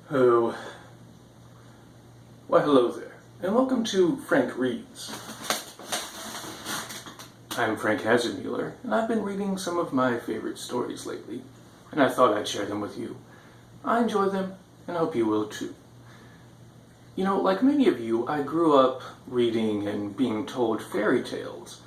Oh, why hello there, and welcome to Frank Reads. I'm Frank Hazardmuller, and I've been reading some of my favorite stories lately, and I thought I'd share them with you. I enjoy them, and I hope you will too. You know, like many of you, I grew up reading and being told fairy tales,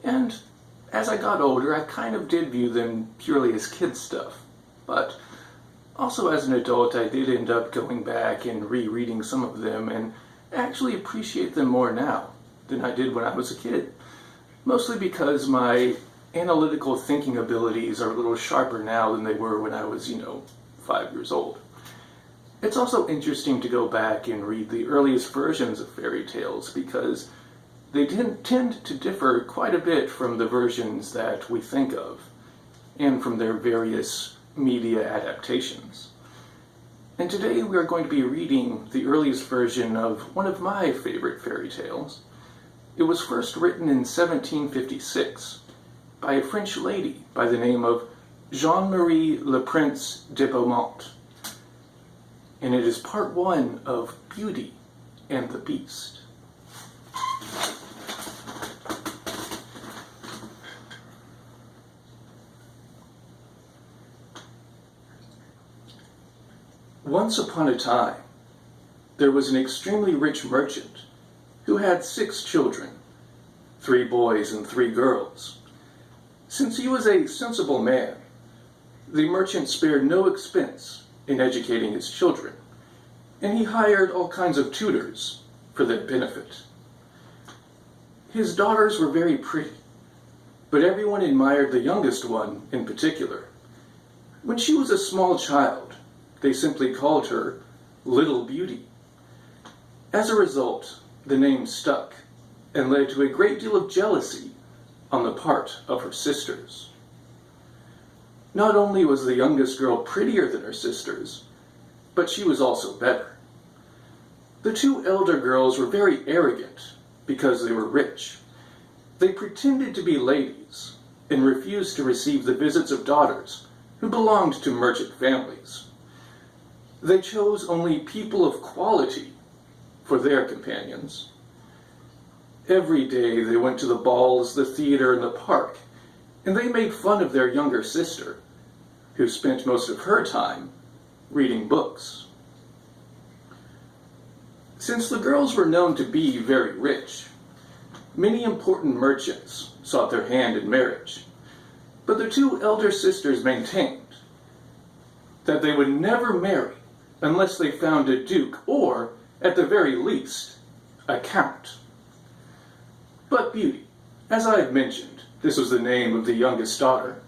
and as I got older, I kind of did view them purely as kid stuff, but also as an adult, I did end up going back and rereading some of them and actually appreciate them more now than I did when I was a kid. Mostly because my analytical thinking abilities are a little sharper now than they were when I was, 5 years old. It's also interesting to go back and read the earliest versions of fairy tales because they tend to differ quite a bit from the versions that we think of and from their various media adaptations. And today we are going to be reading the earliest version of one of my favorite fairy tales. It was first written in 1756 by a French lady by the name of Jean-Marie Leprince de Beaumont. And it is part one of Beauty and the Beast. Once upon a time, there was an extremely rich merchant who had 6 children, 3 boys and 3 girls. Since he was a sensible man, the merchant spared no expense in educating his children, and he hired all kinds of tutors for their benefit. His daughters were very pretty, but everyone admired the youngest one in particular. When she was a small child, they simply called her Little Beauty. As a result, the name stuck and led to a great deal of jealousy on the part of her sisters. Not only was the youngest girl prettier than her sisters, but she was also better. The 2 elder girls were very arrogant because they were rich. They pretended to be ladies and refused to receive the visits of daughters who belonged to merchant families. They chose only people of quality for their companions. Every day they went to the balls, the theater, and the park, and they made fun of their younger sister, who spent most of her time reading books. Since the girls were known to be very rich, many important merchants sought their hand in marriage, but the 2 elder sisters maintained that they would never marry unless they found a duke or, at the very least, a count. But Beauty, as I have mentioned, this was the name of the youngest daughter,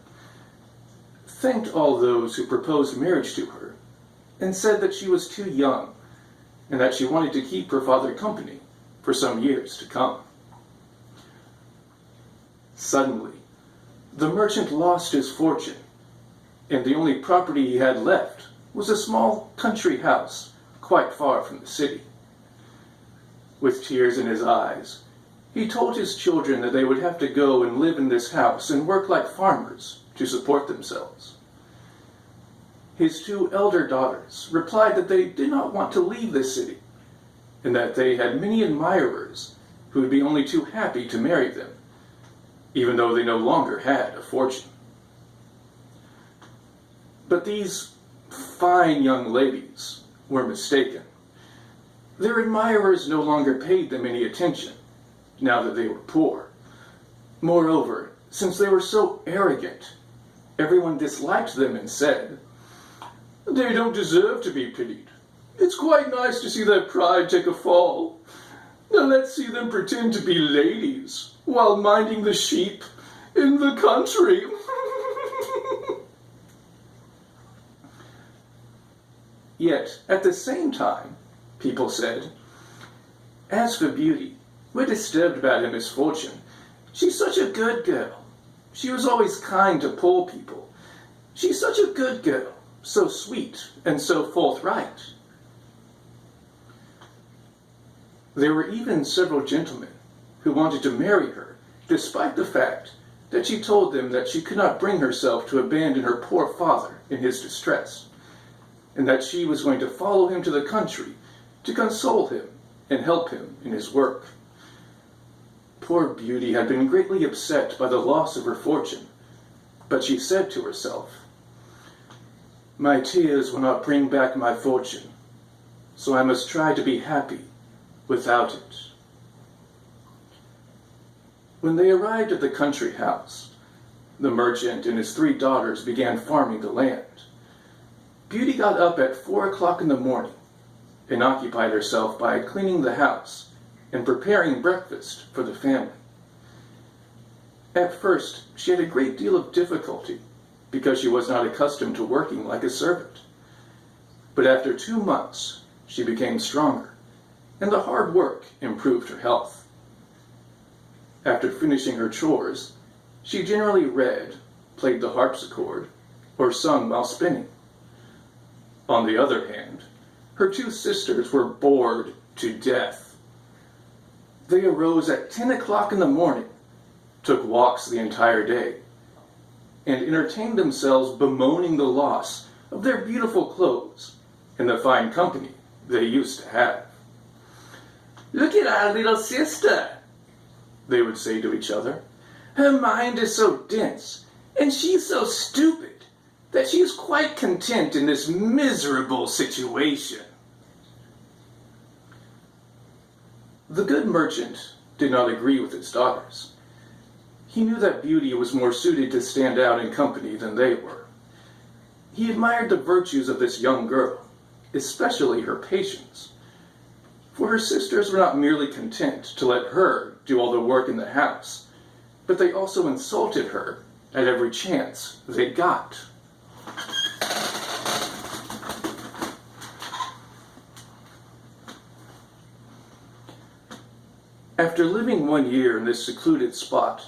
thanked all those who proposed marriage to her and said that she was too young and that she wanted to keep her father company for some years to come. Suddenly, the merchant lost his fortune, and the only property he had left was a small country house quite far from the city. With tears in his eyes, he told his children that they would have to go and live in this house and work like farmers to support themselves. His 2 elder daughters replied that they did not want to leave the city, and that they had many admirers who would be only too happy to marry them, even though they no longer had a fortune. But these fine young ladies were mistaken. Their admirers no longer paid them any attention, now that they were poor. Moreover, since they were so arrogant, everyone disliked them and said, "They don't deserve to be pitied. It's quite nice to see their pride take a fall. Now let's see them pretend to be ladies while minding the sheep in the country." Yet, at the same time, people said, "As for Beauty, we're disturbed about her misfortune. She's such a good girl. She was always kind to poor people. She's such a good girl, so sweet and so forthright." There were even several gentlemen who wanted to marry her, despite the fact that she told them that she could not bring herself to abandon her poor father in his distress, and that she was going to follow him to the country to console him and help him in his work. Poor Beauty had been greatly upset by the loss of her fortune, but she said to herself, "My tears will not bring back my fortune, so I must try to be happy without it." When they arrived at the country house, the merchant and his 3 daughters began farming the land. Beauty got up at 4 o'clock in the morning and occupied herself by cleaning the house and preparing breakfast for the family. At first, she had a great deal of difficulty because she was not accustomed to working like a servant. But after 2 months, she became stronger, and the hard work improved her health. After finishing her chores, she generally read, played the harpsichord, or sung while spinning. On the other hand, her 2 sisters were bored to death. They arose at 10 o'clock in the morning, took walks the entire day, and entertained themselves bemoaning the loss of their beautiful clothes and the fine company they used to have. "Look at our little sister," they would say to each other. "Her mind is so dense, and she's so stupid, that she is quite content in this miserable situation." The good merchant did not agree with his daughters. He knew that Beauty was more suited to stand out in company than they were. He admired the virtues of this young girl, especially her patience. For her sisters were not merely content to let her do all the work in the house, but they also insulted her at every chance they got. After living 1 year in this secluded spot,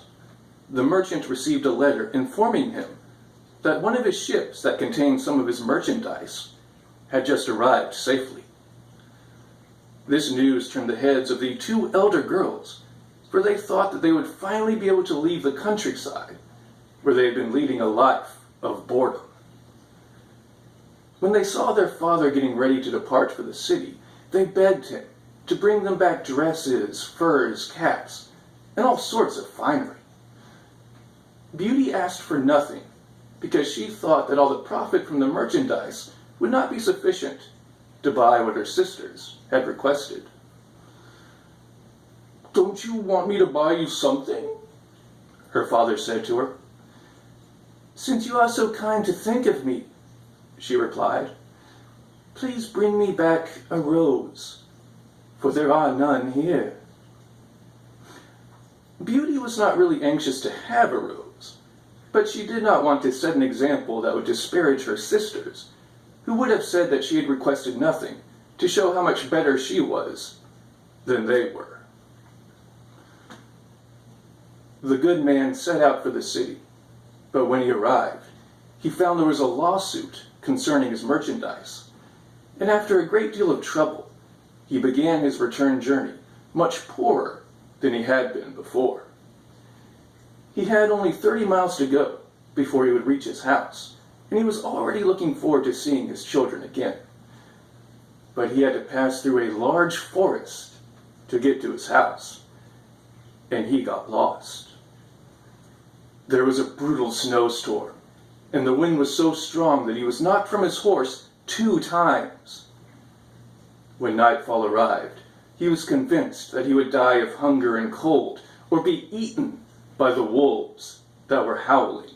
the merchant received a letter informing him that one of his ships that contained some of his merchandise had just arrived safely. This news turned the heads of the 2 elder girls, for they thought that they would finally be able to leave the countryside, where they had been leading a life of boredom. When they saw their father getting ready to depart for the city, they begged him to bring them back dresses, furs, caps, and all sorts of finery. Beauty asked for nothing, because she thought that all the profit from the merchandise would not be sufficient to buy what her sisters had requested. "Don't you want me to buy you something?" her father said to her. "Since you are so kind to think of me," she replied, "please bring me back a rose, for there are none here." Beauty was not really anxious to have a rose, but she did not want to set an example that would disparage her sisters, who would have said that she had requested nothing to show how much better she was than they were. The good man set out for the city, but when he arrived, he found there was a lawsuit concerning his merchandise, and after a great deal of trouble, he began his return journey much poorer than he had been before. He had only 30 miles to go before he would reach his house, and he was already looking forward to seeing his children again. But he had to pass through a large forest to get to his house, and he got lost. There was a brutal snowstorm, and the wind was so strong that he was knocked from his horse 2 times. When nightfall arrived, he was convinced that he would die of hunger and cold, or be eaten by the wolves that were howling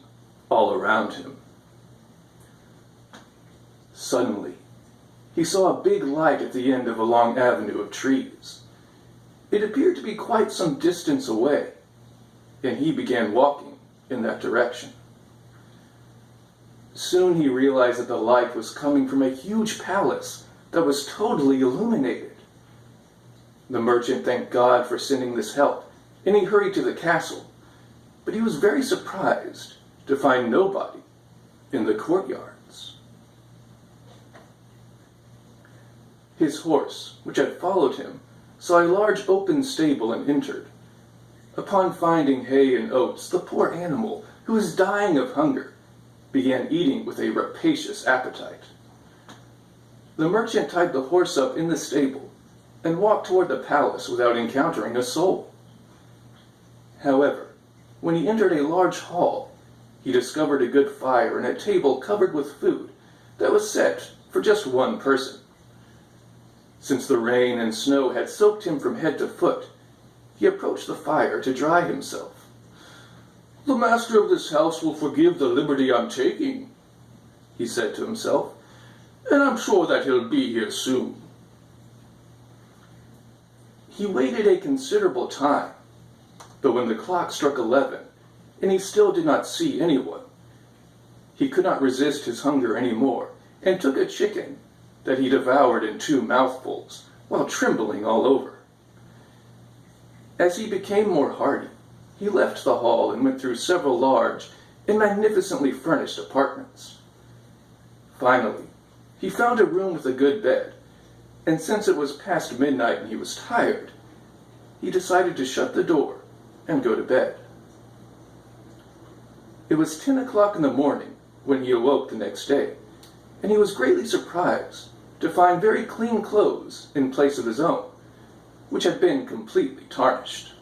all around him. Suddenly, he saw a big light at the end of a long avenue of trees. It appeared to be quite some distance away, and he began walking in that direction. Soon he realized that the light was coming from a huge palace that was totally illuminated. The merchant thanked God for sending this help, and he hurried to the castle, but he was very surprised to find nobody in the courtyards. His horse, which had followed him, saw a large open stable and entered. Upon finding hay and oats, the poor animal, who was dying of hunger, began eating with a rapacious appetite. The merchant tied the horse up in the stable and walked toward the palace without encountering a soul. However, when he entered a large hall, he discovered a good fire and a table covered with food that was set for just one person. Since the rain and snow had soaked him from head to foot, he approached the fire to dry himself. "The master of this house will forgive the liberty I'm taking," he said to himself, "and I'm sure that he'll be here soon." He waited a considerable time, but when the clock struck 11, and he still did not see anyone, he could not resist his hunger any more, and took a chicken that he devoured in 2 mouthfuls, while trembling all over. As he became more hardy, he left the hall and went through several large and magnificently furnished apartments. Finally, he found a room with a good bed, and since it was past midnight and he was tired, he decided to shut the door and go to bed. It was 10 o'clock in the morning when he awoke the next day, and he was greatly surprised to find very clean clothes in place of his own, which had been completely tarnished.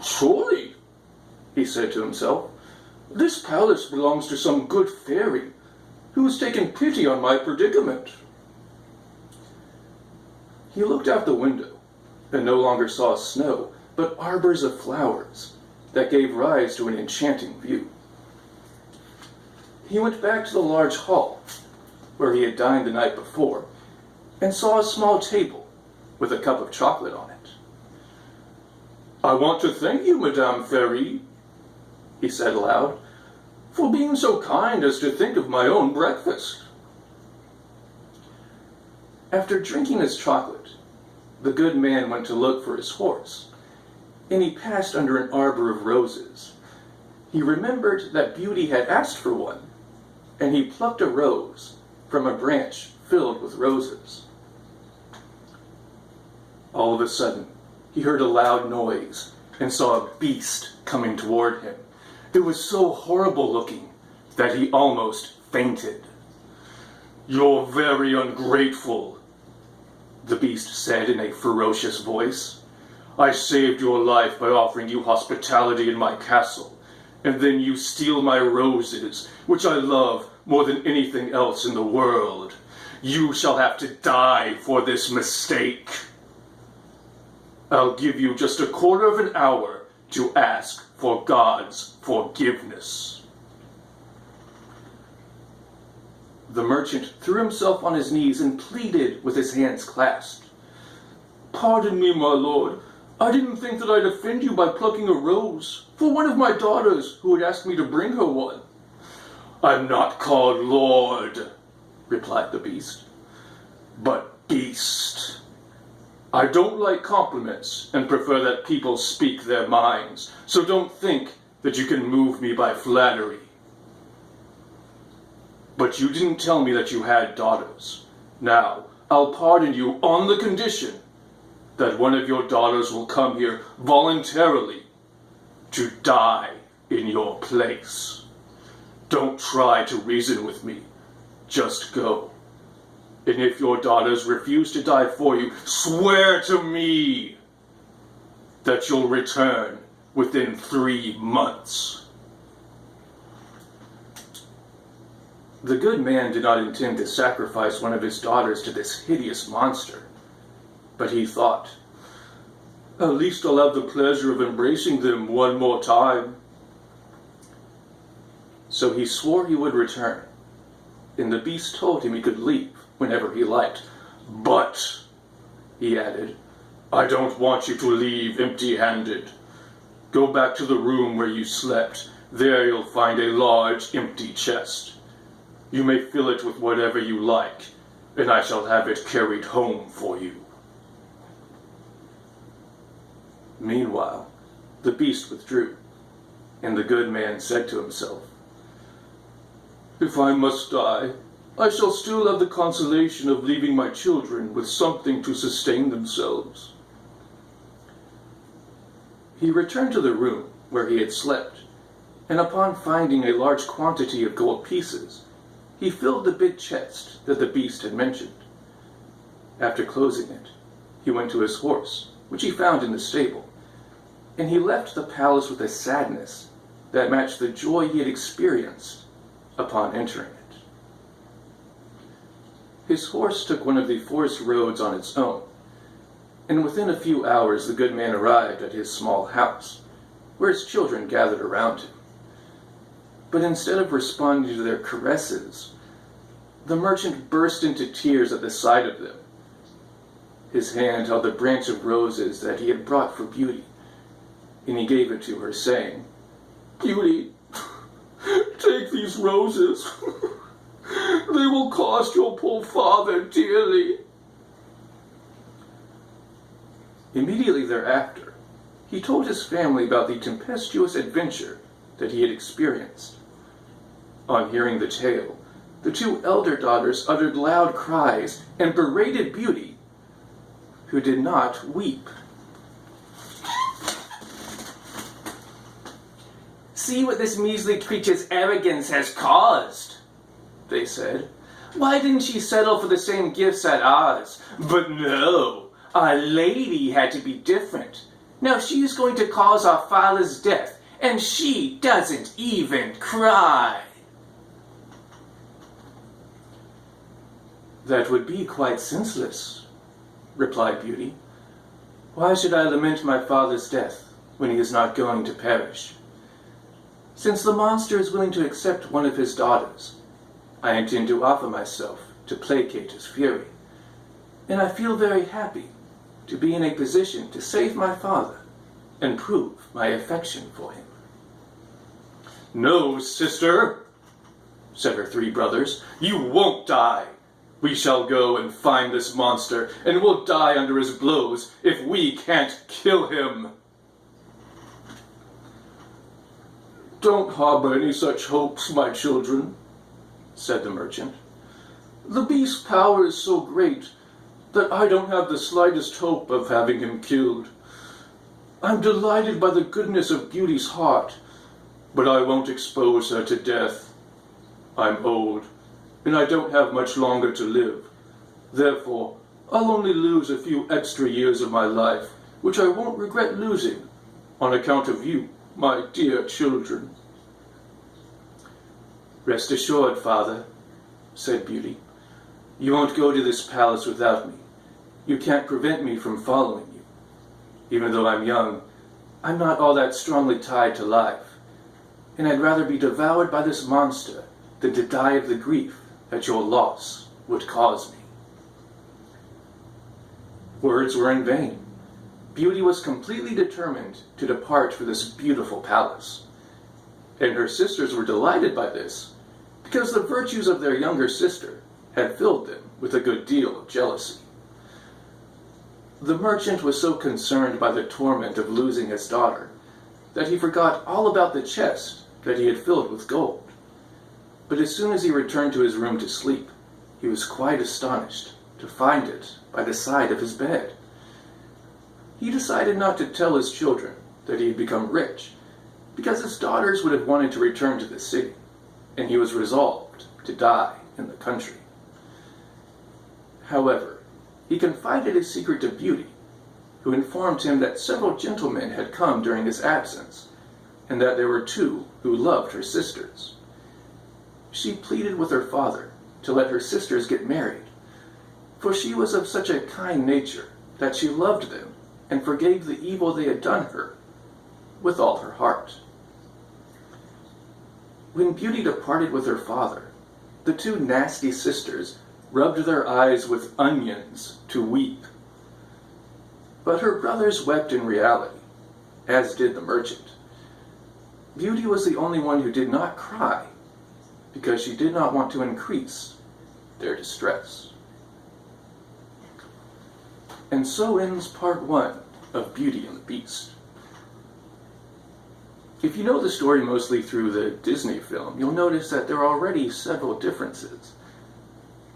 "Surely," he said to himself, "this palace belongs to some good fairy who has taken pity on my predicament." He looked out the window and no longer saw snow, but arbors of flowers that gave rise to an enchanting view. He went back to the large hall where he had dined the night before and saw a small table with a cup of chocolate on it. "I want to thank you, Madame Fairy," he said aloud, "for being so kind as to think of my own breakfast." After drinking his chocolate, the good man went to look for his horse, and he passed under an arbor of roses. He remembered that Beauty had asked for one, and he plucked a rose from a branch filled with roses. All of a sudden, he heard a loud noise and saw a beast coming toward him. It was so horrible looking that he almost fainted. "You're very ungrateful," the beast said in a ferocious voice. "I saved your life by offering you hospitality in my castle, and then you steal my roses, which I love more than anything else in the world. You shall have to die for this mistake. I'll give you just a quarter of an hour to ask for God's forgiveness." The merchant threw himself on his knees and pleaded with his hands clasped. "Pardon me, my lord. I didn't think that I'd offend you by plucking a rose for one of my daughters who had asked me to bring her one." "I'm not called lord," replied the beast, "but beast. I don't like compliments and prefer that people speak their minds, so don't think that you can move me by flattery. But you didn't tell me that you had daughters. Now, I'll pardon you on the condition that one of your daughters will come here voluntarily to die in your place. Don't try to reason with me. Just go. And if your daughters refuse to die for you, swear to me that you'll return within 3 months." The good man did not intend to sacrifice one of his daughters to this hideous monster, but he thought, "At least I'll have the pleasure of embracing them one more time." So he swore he would return, and the beast told him he could leave whenever he liked. "But," he added, "I don't want you to leave empty-handed. Go back to the room where you slept. There you'll find a large empty chest. You may fill it with whatever you like, and I shall have it carried home for you." Meanwhile, the beast withdrew, and the good man said to himself, "If I must die, I shall still have the consolation of leaving my children with something to sustain themselves." He returned to the room where he had slept, and upon finding a large quantity of gold pieces, he filled the big chest that the beast had mentioned. After closing it, he went to his horse, which he found in the stable, and he left the palace with a sadness that matched the joy he had experienced upon entering it. His horse took one of the forest roads on its own, and within a few hours the good man arrived at his small house, where his children gathered around him. But instead of responding to their caresses, the merchant burst into tears at the sight of them. His hand held the branch of roses that he had brought for Beauty, and he gave it to her, saying, "Beauty, take these roses. They will cost your poor father dearly." Immediately thereafter, he told his family about the tempestuous adventure that he had experienced. On hearing the tale, the two elder daughters uttered loud cries and berated Beauty, who did not weep. "See what this measly creature's arrogance has caused," they said. "Why didn't she settle for the same gifts as ours? But no, our lady had to be different. Now she's going to cause our father's death, and she doesn't even cry." "That would be quite senseless," replied Beauty. "Why should I lament my father's death when he is not going to perish? Since the monster is willing to accept one of his daughters, I intend to offer myself to placate his fury, and I feel very happy to be in a position to save my father and prove my affection for him." "No, sister," said her three brothers, "you won't die. We shall go and find this monster, and we'll die under his blows if we can't kill him." "Don't harbor any such hopes, my children," said the merchant. "The beast's power is so great that I don't have the slightest hope of having him killed. I'm delighted by the goodness of Beauty's heart, but I won't expose her to death. I'm old, and I don't have much longer to live. Therefore, I'll only lose a few extra years of my life, which I won't regret losing on account of you, my dear children." "Rest assured, father," said Beauty. "You won't go to this palace without me. You can't prevent me from following you. Even though I'm young, I'm not all that strongly tied to life, and I'd rather be devoured by this monster than to die of the grief that your loss would cause me." Words were in vain. Beauty was completely determined to depart for this beautiful palace, and her sisters were delighted by this, because the virtues of their younger sister had filled them with a good deal of jealousy. The merchant was so concerned by the torment of losing his daughter that he forgot all about the chest that he had filled with gold. But as soon as he returned to his room to sleep, he was quite astonished to find it by the side of his bed. He decided not to tell his children that he had become rich, because his daughters would have wanted to return to the city, and he was resolved to die in the country. However, he confided his secret to Beauty, who informed him that several gentlemen had come during his absence, and that there were two who loved her sisters. She pleaded with her father to let her sisters get married, for she was of such a kind nature that she loved them and forgave the evil they had done her with all her heart. When Beauty departed with her father, the two nasty sisters rubbed their eyes with onions to weep. But her brothers wept in reality, as did the merchant. Beauty was the only one who did not cry, because she did not want to increase their distress. And so ends part 1 of Beauty and the Beast. If you know the story mostly through the Disney film, you'll notice that there are already several differences.